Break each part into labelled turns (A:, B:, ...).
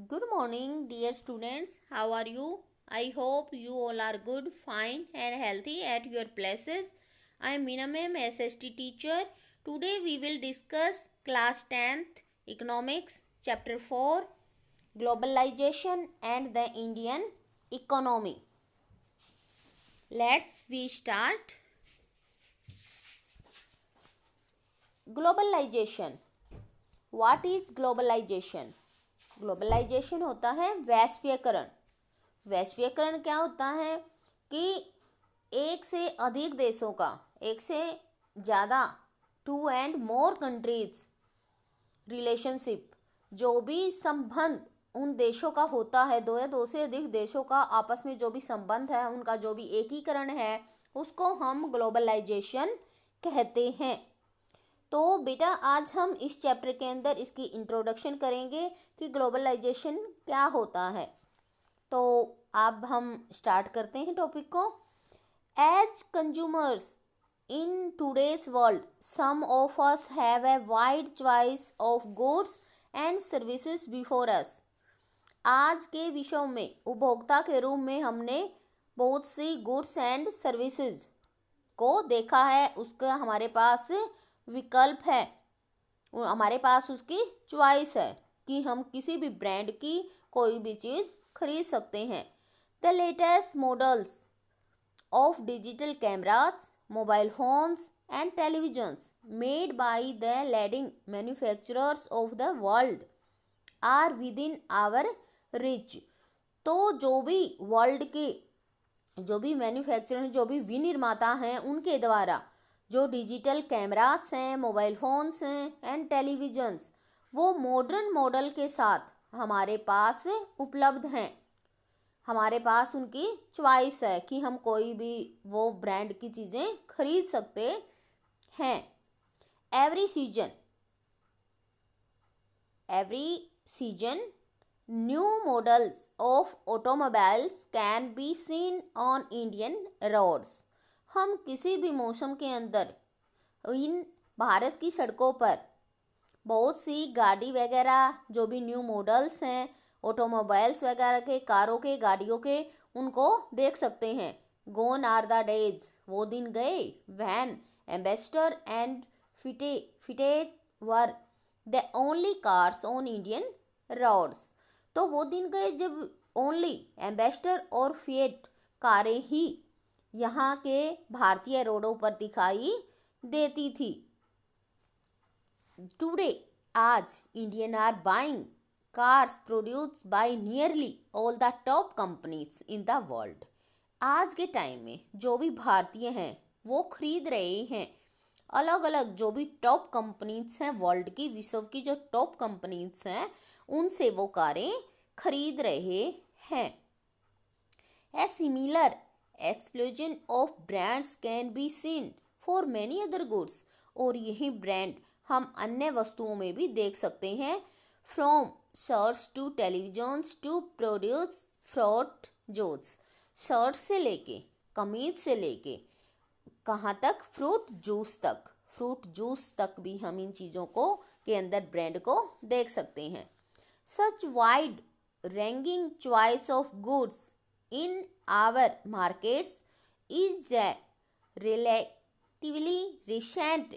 A: Good morning, dear students. How are you? I hope you all are good, fine, and healthy at your places. I am Meena Ma'am, SST teacher. Today we will discuss class 10th economics, chapter 4, globalization and the Indian economy. Let's we start. Globalization. What is globalization? Globalization होता है वैश्वीकरण। वैश्वीकरण क्या होता है कि एक से अधिक देशों का, एक से ज़्यादा, two and more countries relationship, जो भी संबंध उन देशों का होता है, दो या दो से अधिक देशों का आपस में जो भी संबंध है, उनका जो भी एकीकरण है, उसको हम ग्लोबलाइजेशन कहते हैं। तो बेटा आज हम इस चैप्टर के अंदर इसकी इंट्रोडक्शन करेंगे कि ग्लोबलाइजेशन क्या होता है। तो अब हम स्टार्ट करते हैं टॉपिक को। As consumers in today's world some of us have a wide choice of goods and services before us. आज के विश्व में उपभोक्ता के रूप में हमने बहुत सी गुड्स एंड सर्विसेज को देखा है। उसका हमारे पास विकल्प है, हमारे पास उसकी चॉइस है कि हम किसी भी ब्रांड की कोई भी चीज़ खरीद सकते हैं। The latest models of digital cameras, mobile phones and televisions made by the leading manufacturers of the world are within our reach. तो जो भी वर्ल्ड के जो भी मैन्युफैक्चरर, जो भी विनिर्माता हैं, उनके द्वारा जो डिजिटल कैमरास हैं, मोबाइल फ़ोन्स हैं एंड टेलीविजन्स, वो मॉडर्न मॉडल के साथ हमारे पास उपलब्ध हैं। हमारे पास उनकी चॉइस है कि हम कोई भी वो ब्रांड की चीज़ें खरीद सकते हैं। Every season new models of automobiles can be seen on Indian roads. हम किसी भी मौसम के अंदर इन भारत की सड़कों पर बहुत सी गाड़ी वगैरह, जो भी न्यू मॉडल्स हैं, ऑटोमोबाइल्स वगैरह के, कारों के, गाड़ियों के, उनको देख सकते हैं। गोन आर द डेज, वो दिन गए, when Ambassador and Fiat were the only cars on Indian roads. तो वो दिन गए जब ओनली एम्बेसडर और फिएट कारें ही यहाँ के भारतीय रोडों पर दिखाई देती थी। टुडे, आज, Indian are buying cars produced by nearly all the top companies in the world. आज के टाइम में जो भी भारतीय हैं वो खरीद रहे हैं अलग अलग जो भी टॉप कंपनीज हैं वर्ल्ड की, विश्व की जो टॉप कंपनीज हैं, उनसे वो कारें खरीद रहे हैं। A similar explosion of brands can be seen for many other goods. और यही ब्रांड हम अन्य वस्तुओं में भी देख सकते हैं। From shirts to televisions to produce fruit juice. Shirt से लेके, कमीज से लेके, कहाँ तक, फ्रूट जूस तक भी हम इन चीज़ों को के अंदर ब्रांड को देख सकते हैं। Such wide ranking choice of goods in our markets is a relatively recent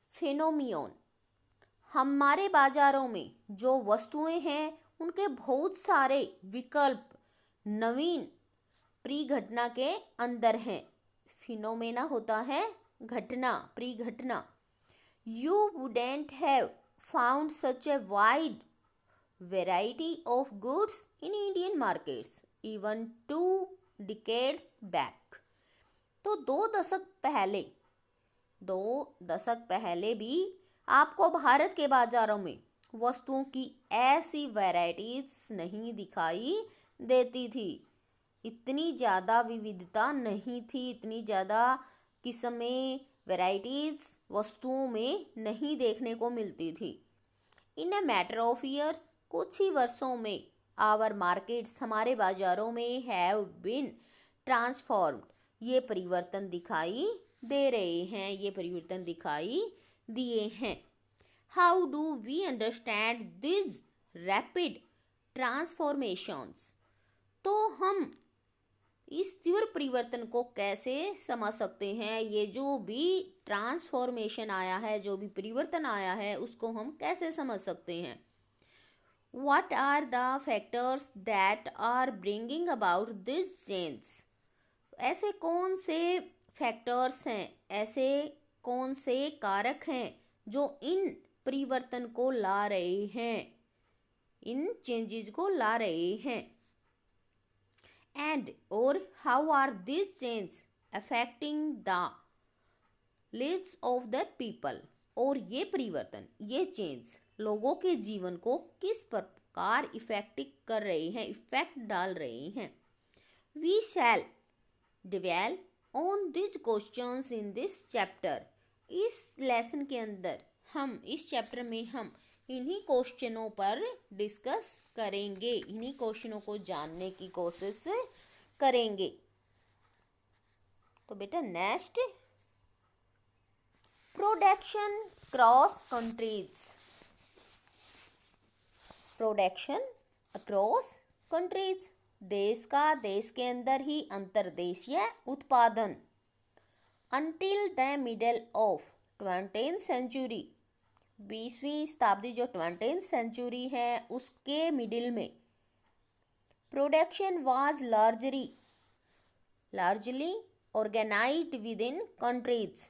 A: phenomenon। हमारे बाज़ारों में जो वस्तुएं हैं उनके बहुत सारे विकल्प नवीन परिघटना के अंदर हैं। फिनोमेना होता है घटना, परिघटना। You wouldn't have found such a wide variety of goods in Indian markets even 2 decades back। तो दो दशक पहले भी आपको भारत के बाज़ारों में वस्तुओं की ऐसी वैरायटीज नहीं दिखाई देती थी। इतनी ज़्यादा विविधता नहीं थी, इतनी ज़्यादा किस्में, वैरायटीज वस्तुओं में नहीं देखने को मिलती थी। इन ए मैटर ऑफ ईयर्स, कुछ ही वर्षों में, आवर मार्केट्स, हमारे बाज़ारों में, हैव बीन ट्रांसफॉर्म्ड, ये परिवर्तन दिखाई दे रहे हैं, ये परिवर्तन दिखाई दिए हैं। How do we understand this rapid transformations. तो हम इस तीव्र परिवर्तन को कैसे समझ सकते हैं? ये जो भी ट्रांसफॉर्मेशन आया है, जो भी परिवर्तन आया है, उसको हम कैसे समझ सकते हैं? What are the factors that are bringing about this change? ऐसे कौन से फैक्टर्स हैं, ऐसे कौन से कारक हैं जो इन परिवर्तन को ला रहे हैं, इन चेंजेस को ला रहे हैं? एंड और how are this change affecting the lives of the people? और ये परिवर्तन, ये चेंज लोगों के जीवन को किस प्रकार इफेक्ट कर रहे हैं, इफेक्ट डाल रहे हैं? We shall dwell on this questions in this chapter. इस लेसन के अंदर हम, इस चैप्टर में हम इन्हीं क्वेश्चनों पर डिस्कस करेंगे, इन्हीं क्वेश्चनों को जानने की कोशिश करेंगे। तो बेटा next, production cross countries. Production across countries, देश का देश के अंदर ही अंतर्देशीय उत्पादन। Until the middle of 20th century, 20वीं शताब्दी जो 20th सेंचुरी है उसके मिडिल में production was largely organised within countries.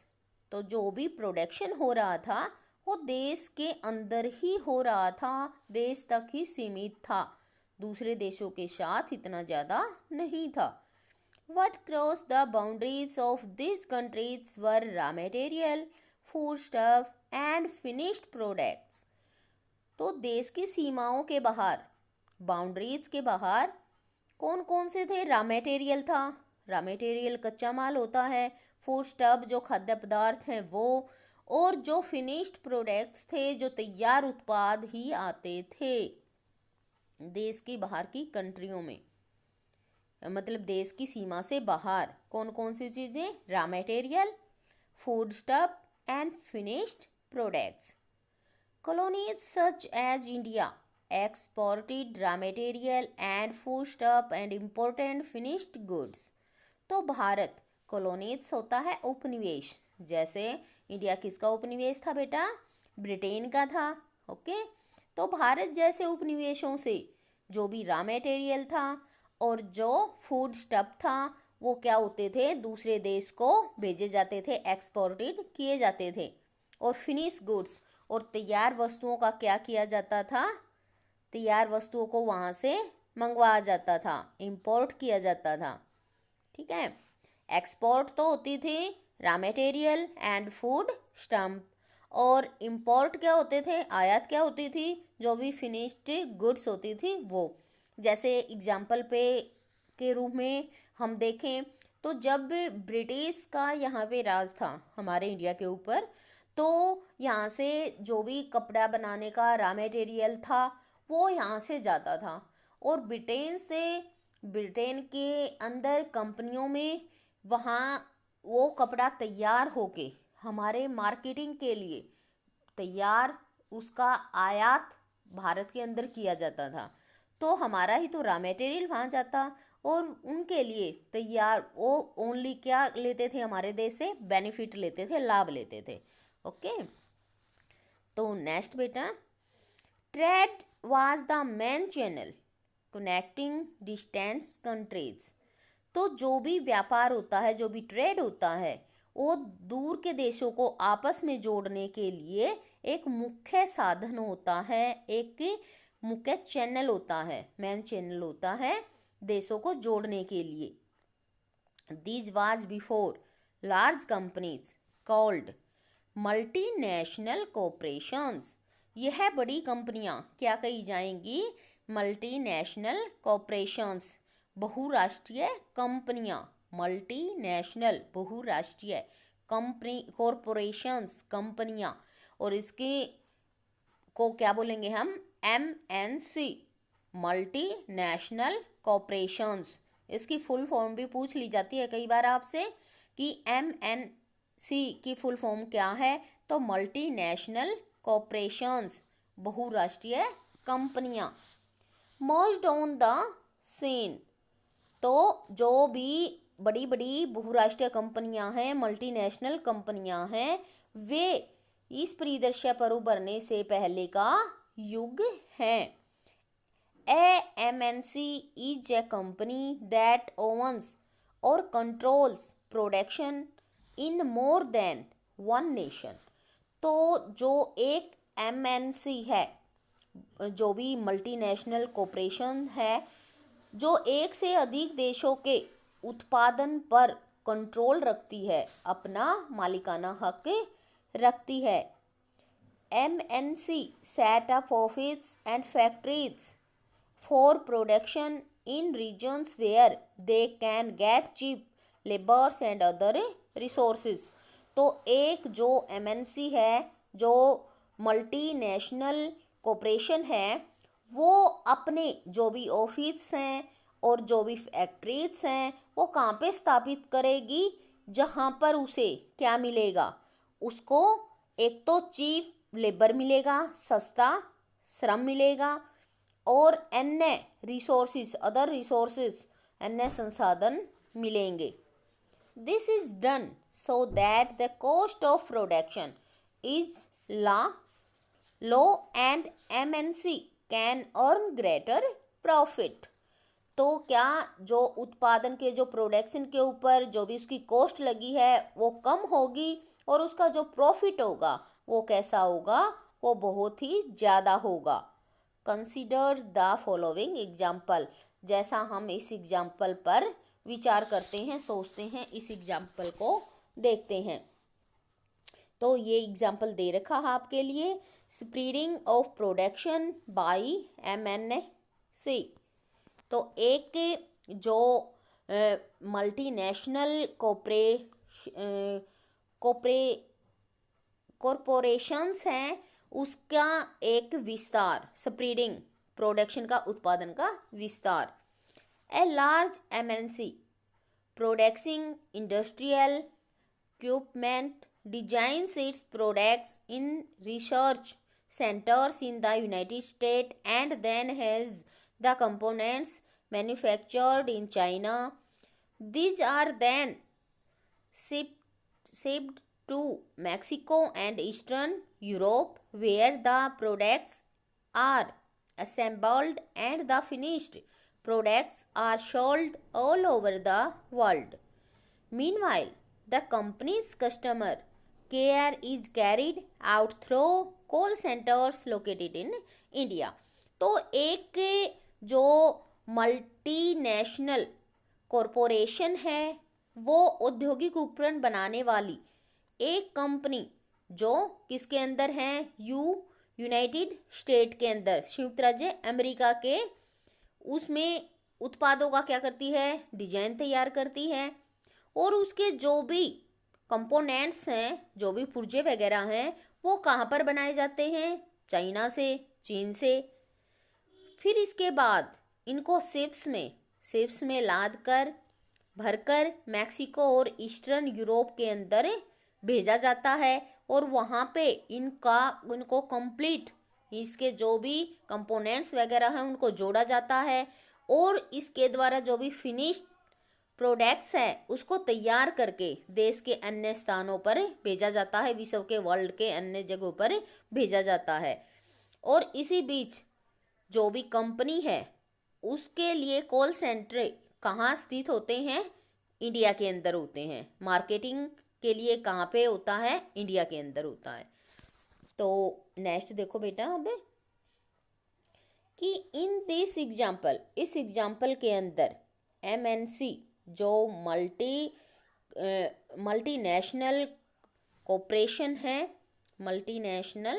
A: तो जो भी प्रोडक्शन हो रहा था वो देश के अंदर ही हो रहा था, देश तक ही सीमित था, दूसरे देशों के साथ इतना ज़्यादा नहीं था। What crossed the boundaries of these countries were raw material, foodstuff and finished products. तो देश की सीमाओं के बाहर, बाउंड्रीज के बाहर कौन कौन से थे? रॉ मटेरियल था, रॉ मटेरियल कच्चा माल होता है, फूड स्टफ जो खाद्य पदार्थ हैं वो, और जो फिनिश्ड प्रोडक्ट्स थे, जो तैयार उत्पाद ही आते थे देश की बाहर की कंट्रियों में, मतलब देश की सीमा से बाहर कौन कौन सी चीज़ें? Raw material, foodstuff and finished products. Colonies such as India exported raw material and foodstuff and important finished goods. तो भारत, कॉलोनीज होता है उपनिवेश, जैसे इंडिया किसका उपनिवेश था बेटा? ब्रिटेन का था। ओके, तो भारत जैसे उपनिवेशों से जो भी रॉ मटेरियल था और जो फूड स्टफ था वो क्या होते थे? दूसरे देश को भेजे जाते थे, एक्सपोर्टेड किए जाते थे। और फिनिश गुड्स और तैयार वस्तुओं का क्या किया जाता था? तैयार वस्तुओं को वहाँ से मंगवाया जाता था, इंपोर्ट किया जाता था। ठीक है, एक्सपोर्ट तो होती थी raw material and food stuff, और इंपोर्ट क्या होते थे? आयात क्या होती थी? जो भी फिनिश्ड गुड्स होती थी वो। जैसे एग्जाम्पल पे के रूप में हम देखें तो जब ब्रिटिश का यहाँ पे राज था हमारे इंडिया के ऊपर, तो यहाँ से जो भी कपड़ा बनाने का रॉ मटेरियल था वो यहाँ से जाता था, और ब्रिटेन के अंदर कंपनियों में वहाँ वो कपड़ा तैयार होके हमारे मार्केटिंग के लिए तैयार, उसका आयात भारत के अंदर किया जाता था। तो हमारा ही तो रॉ मटेरियल वहाँ जाता, और उनके लिए तैयार वो ओनली क्या लेते थे? हमारे देश से बेनिफिट लेते थे, लाभ लेते थे। ओके, तो नेक्स्ट बेटा, trade was the main channel connecting distance countries. तो जो भी व्यापार होता है, जो भी ट्रेड होता है, वो दूर के देशों को आपस में जोड़ने के लिए एक मुख्य साधन होता है, एक मुख्य चैनल होता है, मेन चैनल होता है देशों को जोड़ने के लिए। These was before large companies called multinational corporations. यह बड़ी कंपनियां क्या कही जाएंगी? मल्टीनेशनल कॉरपोरेशंस, बहुराष्ट्रीय कंपनियां। मल्टीनेशनल बहुराष्ट्रीय कंपनी, कॉरपोरेशंस कंपनियां, और इसके को क्या बोलेंगे हम? MNC, multinational corporations. इसकी फुल फॉर्म भी पूछ ली जाती है कई बार आपसे कि MNC की फुल फॉर्म क्या है? तो मल्टीनेशनल कॉरपोरेशंस, बहुराष्ट्रीय कंपनियां। merged on the scene। तो जो भी बड़ी बड़ी बहुराष्ट्रीय कंपनियां हैं, मल्टीनेशनल कंपनियां हैं, वे इस परिदृश्य पर उभरने से पहले का युग है। A MNC is a company that owns or controls production in more than one nation। तो जो एक MNC है, जो भी मल्टीनेशनल कॉरपोरेशन है, जो एक से अधिक देशों के उत्पादन पर कंट्रोल रखती है, अपना मालिकाना हक रखती है। MNC set up offices and factories for production in regions where they can get cheap labors and other resources। तो एक जो MNC है, जो मल्टीनेशनल कॉरपोरेशन है, वो अपने जो भी ऑफिस हैं और जो भी फैक्ट्रीज हैं वो कहाँ पे स्थापित करेगी, जहाँ पर उसे क्या मिलेगा, उसको एक तो चीप लेबर मिलेगा, सस्ता श्रम मिलेगा, और अन्य रिसोर्सेज, अदर रिसोर्सेज, अन्य संसाधन मिलेंगे। This is done so that the cost of production is low and MNC can earn greater profit. तो क्या जो उत्पादन के, जो प्रोडक्शन के ऊपर जो भी उसकी कॉस्ट लगी है वो कम होगी, और उसका जो प्रॉफिट होगा वो कैसा होगा, वो बहुत ही ज़्यादा होगा। Consider the following example. जैसा हम इस एग्जाम्पल पर विचार करते हैं, सोचते हैं, इस एग्जाम्पल को देखते हैं। तो ये एग्जाम्पल दे रखा है आपके लिए, spreading of production by MNC। तो एक जो मल्टीनेशनल कॉरपोरेशंस हैं, उसका एक विस्तार, स्प्रेडिंग, प्रोडक्शन का, उत्पादन का विस्तार। A large MNC producing industrial equipment designs its products in research centers in the United States and then has the components manufactured in China. These are then shipped to Mexico and Eastern Europe, where the products are assembled and the finished products are sold all over the world. Meanwhile, the company's customer care is carried out through call centers located in India। तो एक जो multinational corporation है, वो औद्योगिक उपकरण बनाने वाली एक कंपनी जो किसके अंदर है, यूनाइटेड स्टेट के अंदर, संयुक्त राज्य अमेरिका के, उसमें उत्पादों का क्या करती है, डिजाइन तैयार करती है, और उसके जो भी कंपोनेंट्स हैं, जो भी पुर्जे वगैरह हैं, वो कहाँ पर बनाए जाते हैं, चाइना से, चीन से। फिर इसके बाद इनको शिप्स में लाद कर, भरकर मैक्सिको और ईस्टर्न यूरोप के अंदर भेजा जाता है, और वहाँ पे इनको कंप्लीट, इसके जो भी कंपोनेंट्स वगैरह हैं उनको जोड़ा जाता है, और इसके द्वारा जो भी फिनिश्ड प्रोडक्ट्स है उसको तैयार करके देश के अन्य स्थानों पर भेजा जाता है, विश्व के, वर्ल्ड के अन्य जगहों पर भेजा जाता है। और इसी बीच जो भी कंपनी है उसके लिए कॉल सेंटर कहाँ स्थित होते हैं, इंडिया के अंदर होते हैं। मार्केटिंग के लिए कहाँ पे होता है, इंडिया के अंदर होता है। तो नेक्स्ट देखो बेटा अब कि इन दिस एग्जाम्पल, इस एग्जाम्पल के अंदर MNC जो मल्टीनेशनल कॉरपोरेशन है, मल्टीनेशनल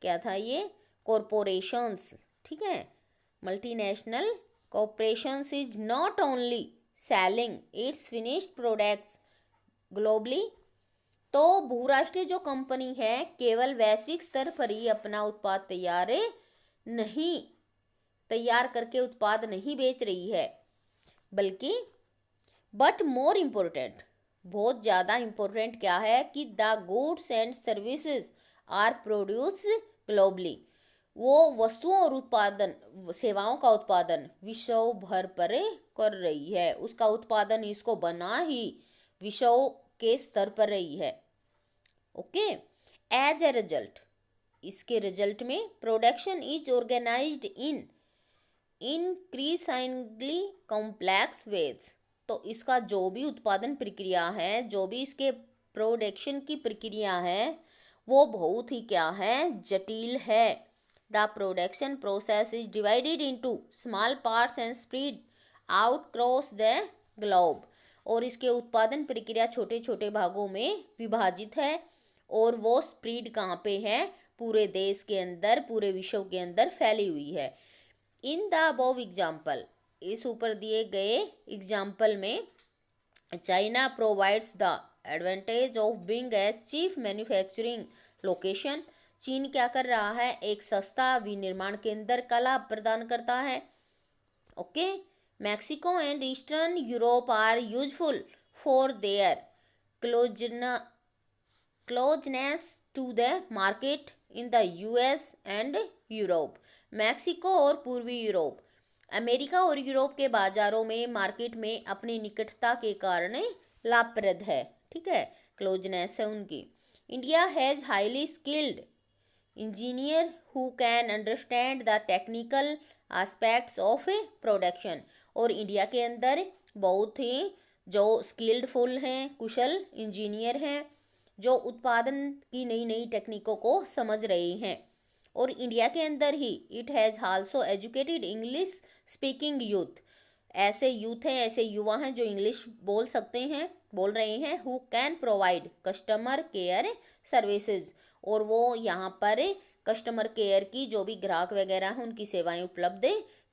A: क्या था ये, कॉरपोरेशंस, ठीक है, multinational corporations is not only selling it's finished products globally. तो बहुराष्ट्रीय जो कंपनी है केवल वैश्विक स्तर पर ही अपना उत्पाद तैयार करके उत्पाद नहीं बेच रही है, बल्कि बट मोर इम्पोर्टेंट, बहुत ज़्यादा इम्पोर्टेंट क्या है कि the goods and services are produce globally. वो वस्तुओं और उत्पादन सेवाओं का उत्पादन विश्व भर पर कर रही है, उसका उत्पादन इसको बना ही विश्व के स्तर पर रही है। ओके, एज ए रिजल्ट, इसके रिजल्ट में production is organised in increasingly complex ways. तो इसका जो भी उत्पादन प्रक्रिया है, जो भी इसके प्रोडक्शन की प्रक्रिया है, वो बहुत ही क्या है, जटिल है। The production process is divided into small parts and spread out cross the globe. और इसके उत्पादन प्रक्रिया छोटे छोटे भागों में विभाजित है, और वो स्प्रेड कहाँ पे है, पूरे देश के अंदर, पूरे विश्व के अंदर फैली हुई है। इन द अबव एग्जाम्पल, इस ऊपर दिए गए एग्जाम्पल में China provides the advantage of being a chief manufacturing location. चीन क्या कर रहा है, एक सस्ता विनिर्माण केंद्र का लाभ प्रदान करता है। Okay, Mexico and Eastern Europe are useful for their closeness to the market in the US and Europe. Mexico और पूर्वी यूरोप, अमेरिका और यूरोप के बाजारों में, मार्केट में अपनी निकटता के कारण लाभप्रद है। ठीक है, क्लोजनेस है उनकी। India has highly skilled engineer who can understand the technical aspects of production. और इंडिया के अंदर बहुत ही जो स्किल्डफुल हैं, कुशल इंजीनियर हैं, जो उत्पादन की नई नई टेक्निकों को समझ रहे हैं। और इंडिया के अंदर ही it has also educated English speaking youth, ऐसे यूथ हैं, ऐसे युवा हैं जो इंग्लिश बोल रहे हैं, who can provide customer care services. और वो यहाँ पर कस्टमर केयर की जो भी ग्राहक वगैरह हैं उनकी सेवाएं उपलब्ध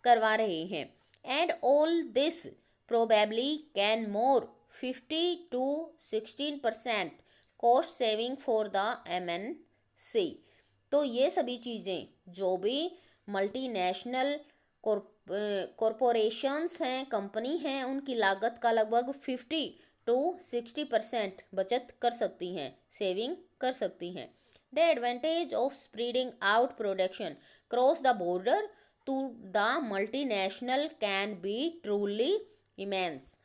A: करवा रहे हैं। And all this probably can more 50 to 16% cost saving for the MNC। तो ये सभी चीज़ें जो भी मल्टीनेशनल कॉरपोरेशंस हैं, कंपनी हैं, उनकी लागत का लगभग 50 to 60% बचत कर सकती हैं, सेविंग कर सकती हैं। The advantage of spreading out production cross the border to the multinational can be truly immense.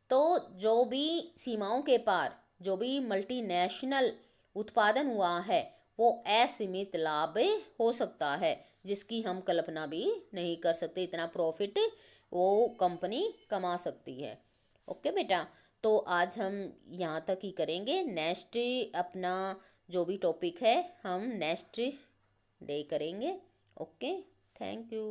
A: तो जो भी सीमाओं के पार जो भी मल्टीनेशनल उत्पादन हुआ है, वो असीमित लाभ हो सकता है, जिसकी हम कल्पना भी नहीं कर सकते। इतना प्रॉफिट वो कंपनी कमा सकती है। ओके बेटा, तो आज हम यहाँ तक ही करेंगे। नेक्स्ट अपना जो भी टॉपिक है हम नेक्स्ट डे करेंगे। Okay, thank you.